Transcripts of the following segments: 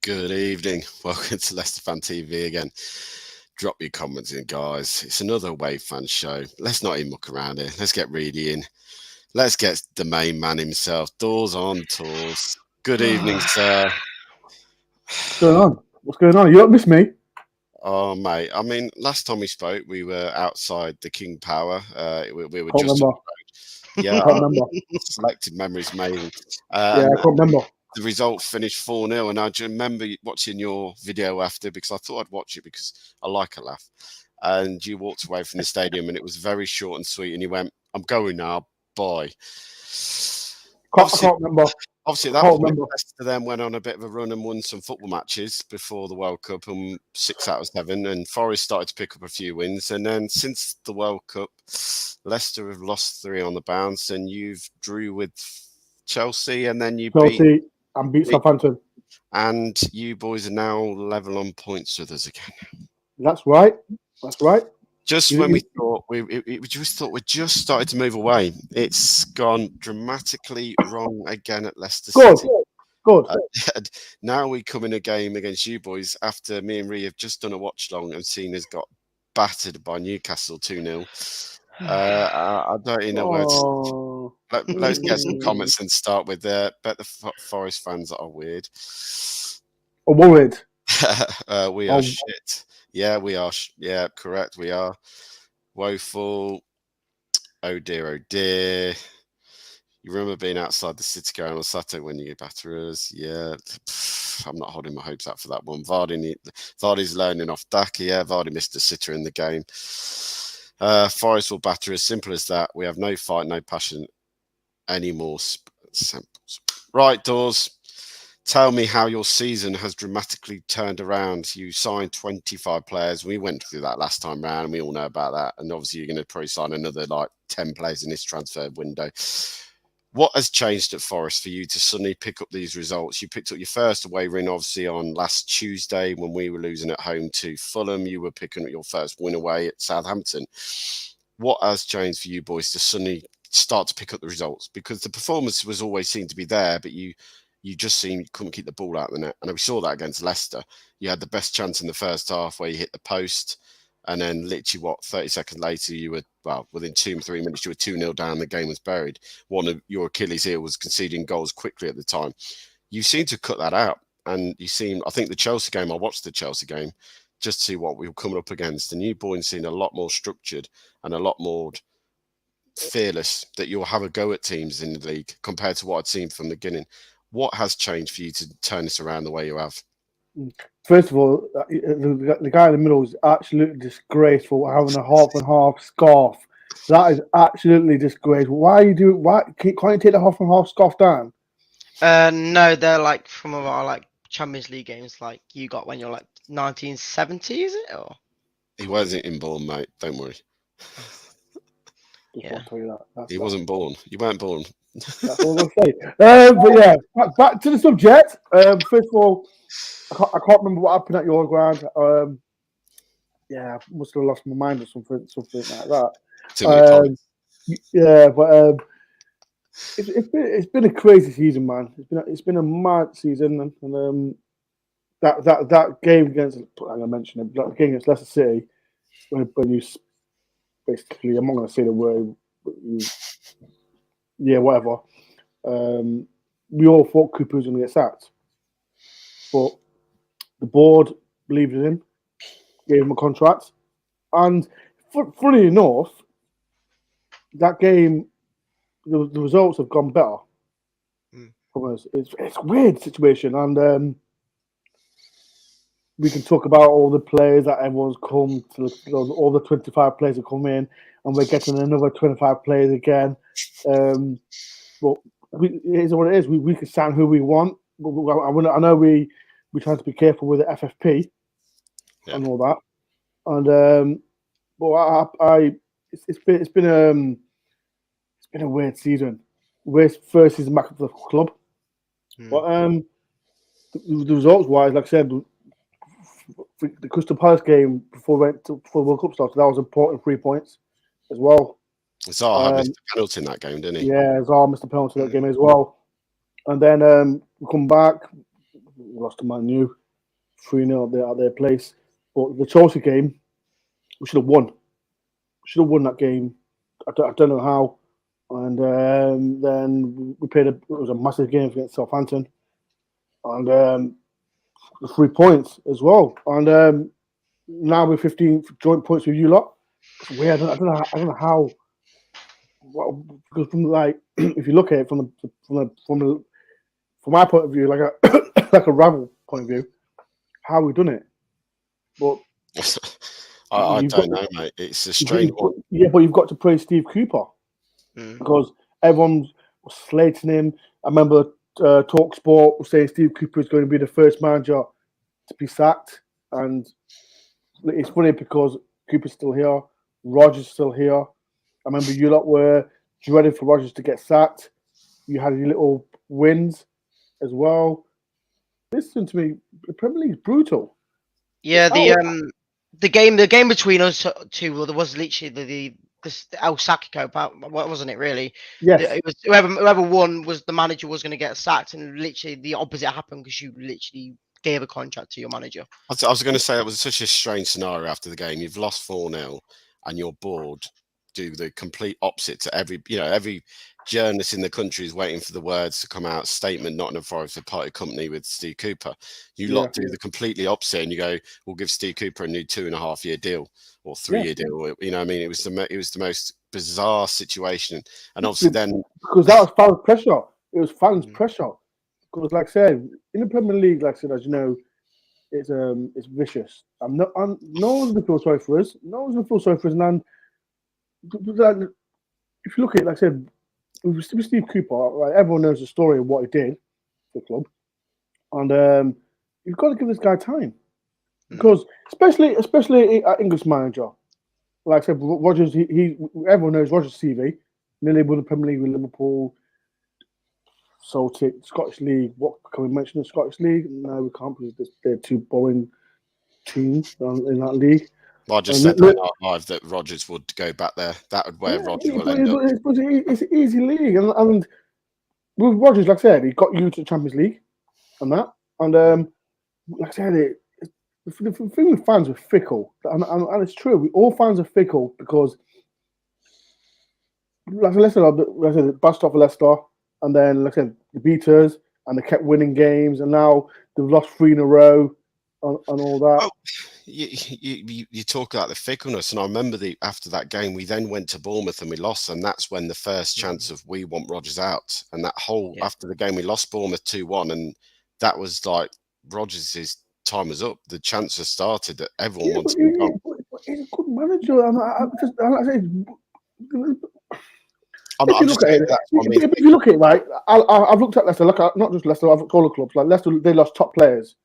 Good evening. Welcome to Leicester Fan TV again. Drop your comments in, guys. It's another away fan show. Let's not even muck around here. Let's get really in. Let's get the main man himself. Doors on tours. Good evening, sir. What's going on? What's going on? You don't miss me? Oh, mate. I mean, last time we spoke, we were outside the King Power. We were Can't just... remember. Yeah, I can't remember. Selected memories made. Yeah, I can't remember. The result finished 4-0, and I just remember watching your video after because I thought I'd watch it because I like a laugh. And you walked away from the stadium, and it was very short and sweet. And you went, "I'm going now, bye." I can't remember. Obviously, that was when Leicester then went on a bit of a run and won some football matches before the World Cup, and 6 out of 7. And Forest started to pick up a few wins. And then since the World Cup, Leicester have lost 3 on the bounce, and you've drew with Chelsea, and then you beat Southampton. And you boys are now level on points with us again. That's right. That's right. Just when we thought we just started to move away, it's gone dramatically wrong again at Leicester City. Good. Now we come in a game against you boys after me and Ree have just done a watch long and seen us got battered by Newcastle 2-0. I don't even know where to... Let's get some comments and start with bet the Forest fans are weird. Or worried. We are shit. Yeah, we are. Yeah, correct. We are woeful. Oh dear, oh dear. You remember being outside the City ground on Saturday when you batter us? Yeah, I'm not holding my hopes out for that one. Vardy's learning off Daka. Yeah, Vardy missed a sitter in the game. Forest will batter as simple as that. We have no fight, no passion anymore. Samples. Right, Doors. Tell me how your season has dramatically turned around. You signed 25 players. We went through that last time round, and we all know about that. And obviously, you're going to probably sign another 10 players in this transfer window. What has changed at Forest for you to suddenly pick up these results? You picked up your first away win, obviously, on last Tuesday when we were losing at home to Fulham. You were picking up your first win away at Southampton. What has changed for you boys to suddenly start to pick up the results? Because the performance was always seemed to be there, but you just seemed you couldn't keep the ball out of the net. And we saw that against Leicester. You had the best chance in the first half where you hit the post. And then literally, 30 seconds later, you were, within 2 or 3 minutes, you were 2-0 down. The game was buried. One of your Achilles heel was conceding goals quickly at the time. You seem to cut that out. And I think the Chelsea game, I watched the Chelsea game just to see what we were coming up against. And you boys seemed a lot more structured and a lot more fearless that you'll have a go at teams in the league compared to what I'd seen from the beginning. What has changed for you to turn this around the way you have? First of all, the guy in the middle is absolutely disgraceful, having a half and half scarf. That is absolutely disgraceful. Why are you doing? Why can't you take the half and half scarf down? No, they're from our Champions League games, you got when you're 1970, is it? Or he wasn't inborn, mate. Don't worry. Yeah, I'll tell you that. He wasn't born. You weren't born. That's all I'll say. But yeah, back to the subject. First of all, I can't remember what happened at your ground. Yeah, I must have lost my mind or something like that. Yeah, but it's been a crazy season, man. It's been a mad season, and that game against, I mentioned it, that game against Leicester City, when you basically, I'm not going to say the word, but whatever. We all thought Cooper was going to get sacked, but the board believed in him, gave him a contract, and funny enough, that game, the results have gone better. It's a weird situation, and we can talk about all the players that everyone's come to, all the 25 players have come in, and we're getting another 25 players again. But it is what it is. We can sign who we want. I know we try to be careful with the FFP and all that. And but it's been a weird season. Worst first season back at the club. But the results wise, like I said, the Crystal Palace game before the World Cup started, that was important 3 points as well. Zaha missed a penalty in that game, didn't he? Yeah, Zaha missed a penalty in that game as well. And then we come back, we lost to Man U, 3-0 at their place. But the Chelsea game, we should have won. We should have won that game. I don't know how. And then we played. It was a massive game against Southampton, and the 3 points as well. And now we're 15 joint points with you lot. It's weird. I don't know how. Because from like, if you look at it from my point of view, like a rival point of view, how we done it. But I don't know, mate. It's a strange one. Yeah, but you've got to praise Steve Cooper because everyone was slating him. I remember TalkSport was saying Steve Cooper is going to be the first manager to be sacked, and it's funny because Cooper's still here, Rodgers still here. I remember you lot were dreading for Rodgers to get sacked. You had your little wins as well. Listen to me, the Premier League is brutal. Yeah, the game between us two, well, there was literally the El Sacco, wasn't it? Really? Yes. It was whoever won was the manager was going to get sacked, and literally the opposite happened because you literally gave a contract to your manager. I was going to say that was such a strange scenario after the game. You've lost 4-0, and your board do the complete opposite to every journalist in the country is waiting for the words to come out. Statement not an authoritative party company with Steve Cooper. You lot do the completely opposite, and you go, "We'll give Steve Cooper a new 2.5-year deal or 3-year deal." You know, I mean, it was the most bizarre situation, and obviously then because that was fans' pressure. It was fans' pressure because, like I said, in the Premier League, like I said, as you know, it's vicious. No one's gonna feel sorry for us. No one's gonna feel sorry for us, and if you look at it, like I said, with Steve Cooper, like, everyone knows the story of what he did for the club, and you've got to give this guy time because, especially an English manager, like I said, Rodgers. Everyone knows Rodgers' CV. Nearly won the Premier League with Liverpool, Celtic, Scottish League. What can we mention the Scottish League? No, we can't because they're two boring teams in that league. I just said that live that Rodgers would go back there. That would where Rodgers will end up. It's an easy league, and with Rodgers, like I said, he got you to the Champions League, and that, and like I said, the thing with fans are fickle, and it's true. All fans are fickle because, like I said, bust off Leicester, and then like I said, the beaters, and they kept winning games, and now they've lost 3 in a row, and all that. Oh. You talk about the fickleness, and I remember after that game, we then went to Bournemouth and we lost, and that's when the first chance of we want Rodgers out, and that whole after the game we lost Bournemouth 2-1, and that was like Rodgers' time was up. The chance has started that everyone wants him gone. He's a good manager, if you look at it, right, I've looked at Leicester. Not just Leicester, I've looked at all the clubs. Like Leicester, they lost top players,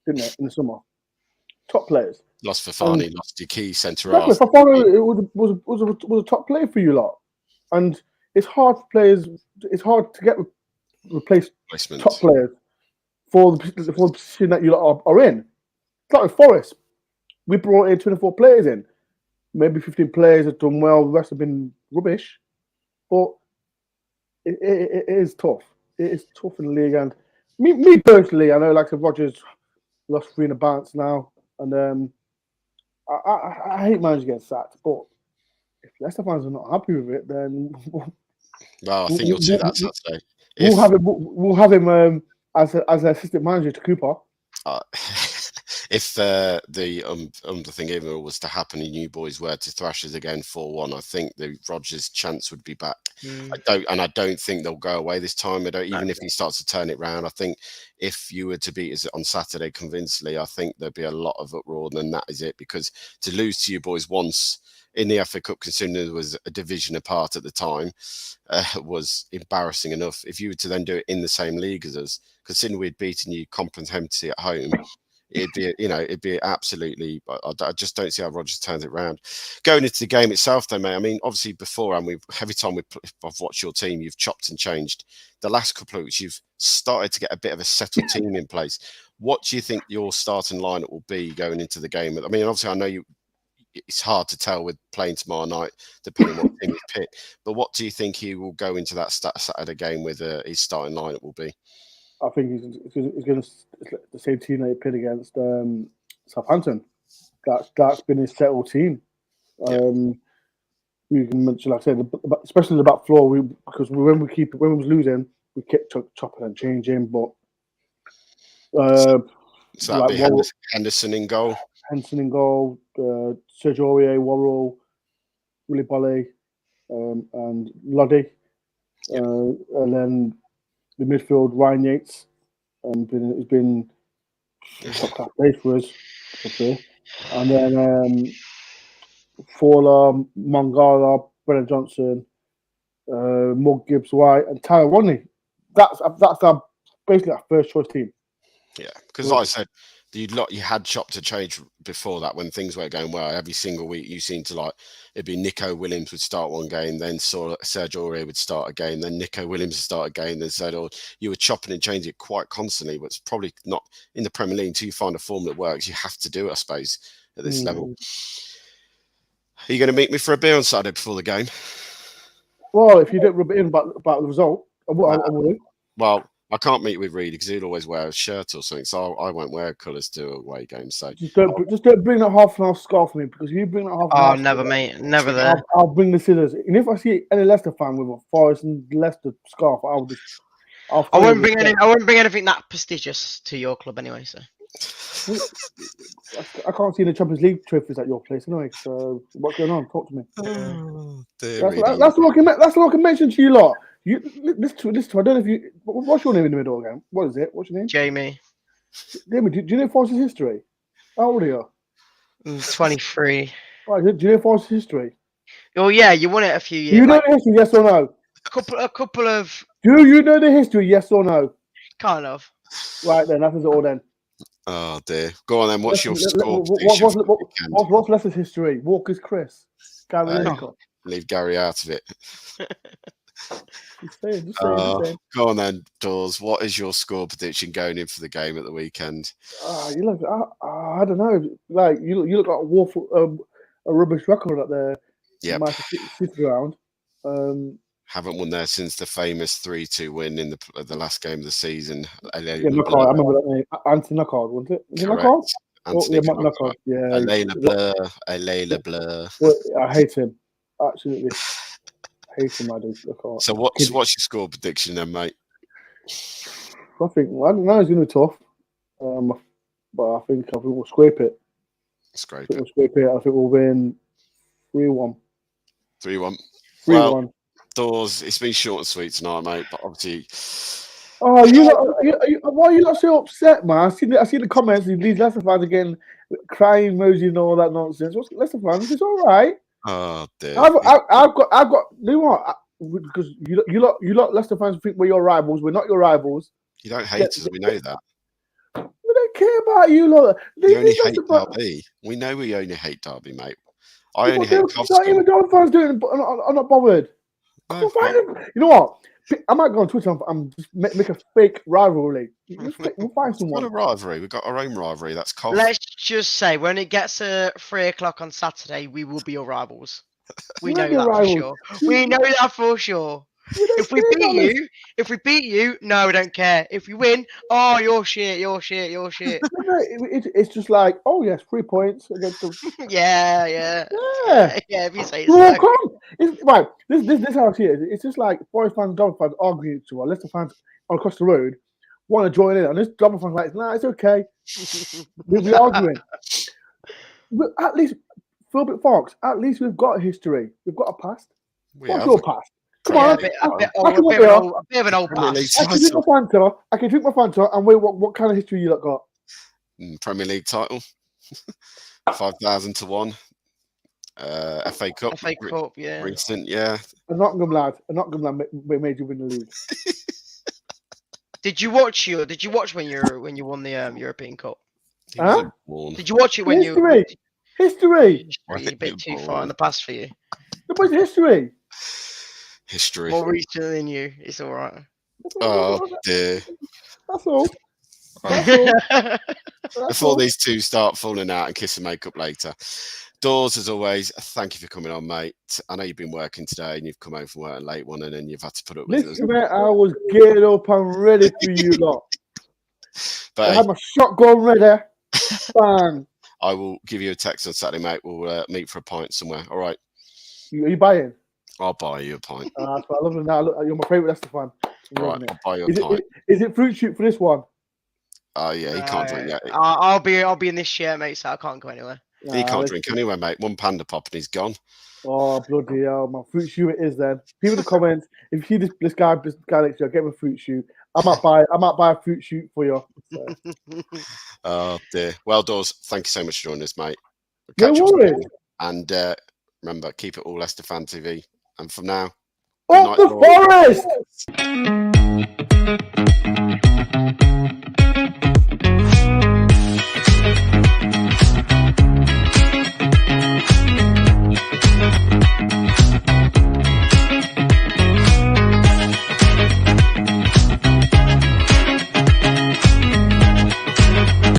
didn't they, in the summer? Top players. Lost Fafani, lost your key centre half. Fafani was a top player for you lot, and it's hard for players. It's hard to get replaced top players for the position that you lot are in. It's like with Forest. We brought in 24 players in. Maybe 15 players have done well. The rest have been rubbish. But it is tough. It is tough in the league. And me personally, I know like Rodgers lost 3 in a bounce now. And I hate managers getting sacked, but if Leicester fans are not happy with it, then well, I think you'll see that Saturday. We'll have him as an assistant manager to Cooper. if the thing even was to happen and you boys were to thrash us again 4-1, I think the Rodgers chance would be back. I don't think they'll go away this time. Even if he starts to turn it round, I think if you were to beat us on Saturday convincingly, I think there'd be a lot of uproar, and that is it. Because to lose to you boys once in the FA Cup, considering there was a division apart at the time, was embarrassing enough. If you were to then do it in the same league as us, considering we'd beaten you comprehensively at home, it'd be absolutely. I just don't see how Rodgers turns it around. Going into the game itself, though, mate. I mean, obviously beforehand, every time I've watched your team, you've chopped and changed. The last couple of weeks, you've started to get a bit of a settled team in place. What do you think your starting lineup will be going into the game? I mean, obviously, I know it's hard to tell with playing tomorrow night, depending on what team you pick. But what do you think he will go into that Saturday game with his starting lineup will be? I think he's going to the same team that he played against Southampton. That's been his settled team. We can mention, like I said, especially the back floor, because when we was losing, we kept chopping and changing. But so that'd be Henderson in goal. Henderson in goal, Sergio Aurier, Worrell, Willy Boly, and Loddy. And then the midfield, Ryan Yates, and he's been top class base for us, I'd say. And then Fowler, Mangala, Brennan Johnson, Mug Gibbs White, and Tyler Rodney. That's basically our first choice team. Yeah, because like I said, you had chopped to change before that when things weren't going well. Every single week you seemed to it'd be Nico Williams would start one game, then Sergio Aurier would start a game, then Nico Williams would start a game, then you were chopping and changing it quite constantly, but it's probably not in the Premier League until you find a form that works. You have to do it, I suppose, at this level. Are you going to meet me for a beer on Saturday before the game? Well, if you don't rub it in about the result, I wouldn't. Well, I can't meet with Reed because he'll always wear a shirt or something, so I won't wear colours to away games. So just don't bring that half an hour scarf for me, because if you bring that half an hour, never, mate, never there. I'll bring the scissors. And if I see any Leicester fan with a Forest and Leicester scarf, I won't bring anything that prestigious to your club anyway. So I can't see any Champions League trophies at your place anyway. So what's going on? Talk to me. That's what I can mention to you lot. Listen, I don't know if you. What's your name in the middle again? What is it? What's your name? Jamie. Jamie, do you know Forest's history? How old are you? 23. Right, do you know Forest's history? Oh yeah, you won it a few years. Do you know the history? Yes or no? A couple of. Do you know the history? Yes or no? Kind of. Right then, that's all then. Oh dear. Go on then. What's your score? What's Leicester's history? Walker's Chris. Gary leave Gary out of it. Just saying. Go on then, Dawes. What is your score prediction going in for the game at the weekend? You look. I don't know. Like you look like a rubbish record at the City ground. Haven't won there since the famous 3-2 win in the last game of the season. I remember that name. Anthony Knockout, wasn't it? Correct. Anthony Knockout. Yeah. Alayla Blur. Well, I hate him. Absolutely. Hate him, I do. So what's your score prediction then, mate? I don't know, it's going to be tough. But I think we'll scrape it. I think we'll win 3-1. 3-1. 3-1. Well, Dawes, it's been short and sweet tonight, mate. But obviously, why are you not so upset, man? I see the comments. These Leicester fans again, crying emojis and all that nonsense. What's Leicester fans? It's all right. Oh dear. I've got. You know what? Because you lot Leicester fans think we're your rivals. We're not your rivals. You don't hate us. We know that. We don't care about you lot. You only hate Derby. We know we only hate Derby, mate. I only hate Costco. Even Derby fans doing it. I'm not bothered. You know what? I might go on Twitter and just make a fake rivalry. We'll find someone. What a rivalry. We've got our own rivalry. That's cold. Let's just say when it gets 3 o'clock on Saturday, we will be your rivals. We know that for sure. We know that for sure. If we beat you, no, we don't care. If we win, oh, you're shit. It's just like, oh yes, 3 points against them. Yeah. If you say so. Right, this is how I see it. It's just like Forest fans, Derby fans arguing to our Leicester fans across the road want to join in, and this Derby fans like, nah, it's okay. We're arguing. But at least, Philbert Fox, at least we've got a history. We've got a past. What's your past? Come on. A bit of an old past. I can drink my Fanta. And wait, what kind of history you lot got? Premier League title. 5,000 to 1. FA Cup. FA Cup, yeah. Recent, yeah. A Nottingham lad made you win the league. Did you watch when you won the European Cup? Huh? Did you watch it when History. A bit too far in the past for you. What's history? History. More recent than you. It's all right. Oh dear. That's all. Before these two start falling out and kissing makeup later. Dawes, as always, thank you for coming on, mate. I know you've been working today and you've come home from work a late one and then you've had to put up with us. Listen, mate, I was geared up and ready for you lot. But I had my shotgun ready. Bang. I will give you a text on Saturday, mate. We'll meet for a pint somewhere. All right. Are you buying? I'll buy you a pint. That's what I love it now. Look, you're my favourite Leicester fan. Right, I'll buy you a pint. Is it fruit shoot for this one? Oh yeah, he can't drink yet. I'll be in this shirt, mate, so I can't go anywhere. He can't drink anywhere, mate. One panda pop and he's gone. Oh bloody hell! My fruit shoe it is then. People in the comments, if you see this guy next year, get him a fruit shoe. I might buy a fruit shoot for you. So. Oh dear. Well, Dawes, thank you so much for joining us, mate. No worries. And remember, keep it all Leicester Fan TV. And from now, up the forest.